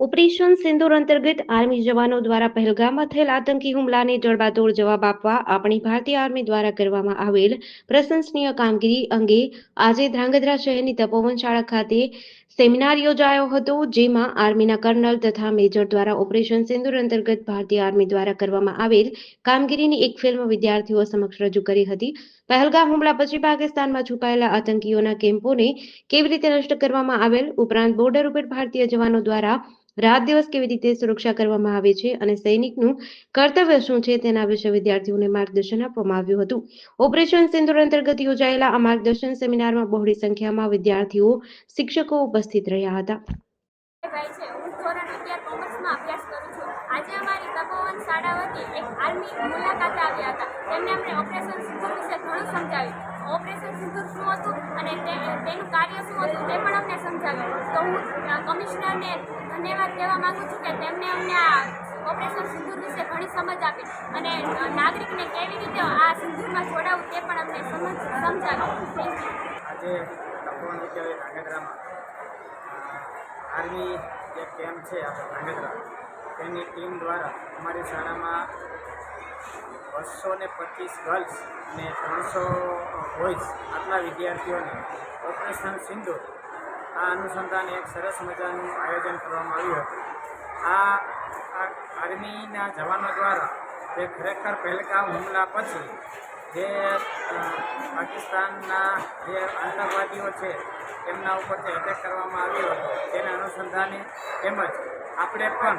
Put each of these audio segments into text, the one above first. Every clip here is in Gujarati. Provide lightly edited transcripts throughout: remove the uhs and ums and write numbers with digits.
ઓપરેશન સિંદૂર અંતર્ગત આર્મી જવાનો દ્વારા પહેલગામમાં થયેલ આતંકી હુમલાને જડબાતોડ જવાબ આપવા આપણી ભારતીય આર્મી દ્વારા કરવામાં આવેલ પ્રશંસનીય કામગીરી અંગે આજે ધ્રાંગધ્રા શહેરની તપોવન શાળા ખાતે સેમિનાર યોજાયો હતો, જેમાં આર્મીના કર્નલ તથા મેજર દ્વારા ઓપરેશન સિંદૂર અંતર્ગત ભારતીય આર્મી દ્વારા કરવામાં આવેલ કામગીરીની એક ફિલ્મ વિદ્યાર્થીઓ સમક્ષ રજૂ કરી હતી. પહેલગામ હુમલા પછી પાકિસ્તાનમાં છુપાયેલા આતંકીઓના કેમ્પોને કેવી રીતે નષ્ટ કરવામાં આવેલ, ઉપરાંત બોર્ડર ઉપર ભારતીય જવાનો દ્વારા રાત દિવસ કેવી રીતે સુરક્ષા કરવામાં આવે છે અને સૈનિકનું કર્તવ્ય શું છે તેના વિશે વિદ્યાર્થીઓને માર્ગદર્શન આપવામાં આવ્યું હતું. ઓપરેશન સિંદૂર અંતર્ગત યોજાયેલા આ માર્ગદર્શન સેમિનારમાં બહોળી સંખ્યામાં વિદ્યાર્થીઓ, શિક્ષકો ઉપસ્થિત રહ્યા હતા. હું ધોરણ 11 કોમર્સમાં અભ્યાસ કરું છું. આજે અમારી તપોવન શાળા વતી એક આર્મી મુલાકાતે આવ્યા હતા. તેમને અમને ઓપરેશન સિંદૂર વિશે ઘણું સમજાવ્યું. ઓપરેશન સિંદૂર શું હતું અને તેનું કાર્ય શું હતું તે પણ અમને સમજાવ્યું. તો હું કમિશનરને ધન્યવાદ કહેવા માંગુ છું કે તેમને અમને આ ઓપરેશન સિંદૂર વિશે ઘણી સમજ આપી અને નાગરિકને કેવી રીતે આ સિંદૂરમાં જોડાવવું તે પણ અમને સમજાવ્યું. આજે તપોવન વિદ્યાલય ધ્રાંગધ્રામાં આર્મી એક કેમ્પ છે આપણે ધ્રાંગધ્રા, તેની ટીમ દ્વારા અમારી શાળામાં 225 ગર્લ્સ અને 300 બોયઝ આટલા વિદ્યાર્થીઓને ઓપરેશન સિંદૂર આ અનુસંધાને એક સરસ મજાનું આયોજન કરવામાં આવ્યું હતું. આ આર્મીના જવાનો દ્વારા જે ખરેખર પહેલગામ હુમલા પછી જે પાકિસ્તાનના જે આતંકવાદીઓ છે તેમના ઉપર જે એટેક કરવામાં આવ્યો હતો તેના અનુસંધાને તેમજ આપણે પણ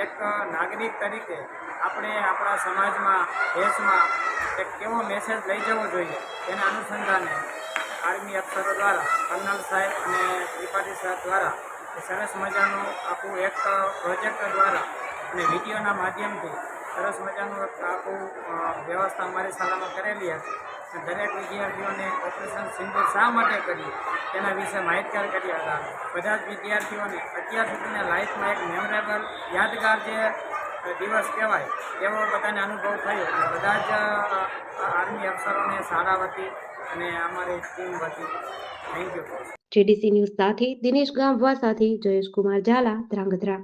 એક નાગરિક તરીકે આપણે આપણા સમાજમાં, દેશમાં એક કેવો મેસેજ લઈ જવો જોઈએ તેના અનુસંધાને આર્મી અફસરો દ્વારા, કર્નલ સાહેબ અને ત્રિપાઠી સાહેબ દ્વારા સરસ મજાનું આખું એક પ્રોજેક્ટ દ્વારા અને વિડીયોના માધ્યમથી સરસ મજાનું આખું વ્યવસ્થા અમારી શાળામાં કરેલી હતી. દરેક વિદ્યાર્થીઓને ઓપરેશન સિંદૂર શા માટે કર્યું તેના વિશે માહિતગાર કર્યા હતા. બધા જ વિદ્યાર્થીઓને અત્યાર સુધીના લાઈફમાં એક મેમોરેબલ, યાદગાર જે દિવસ કહેવાય એવો બધાને અનુભવ થયો. બધા જ આર્મી અફસરોને શાળા વતી અને અમારી ટીમ વતી થેન્ક યુ. જેડીસી ન્યૂઝ સાથે દિનેશ ગામવા સાથે જયેશ કુમાર ઝાલા, ધ્રાંગધ્રા.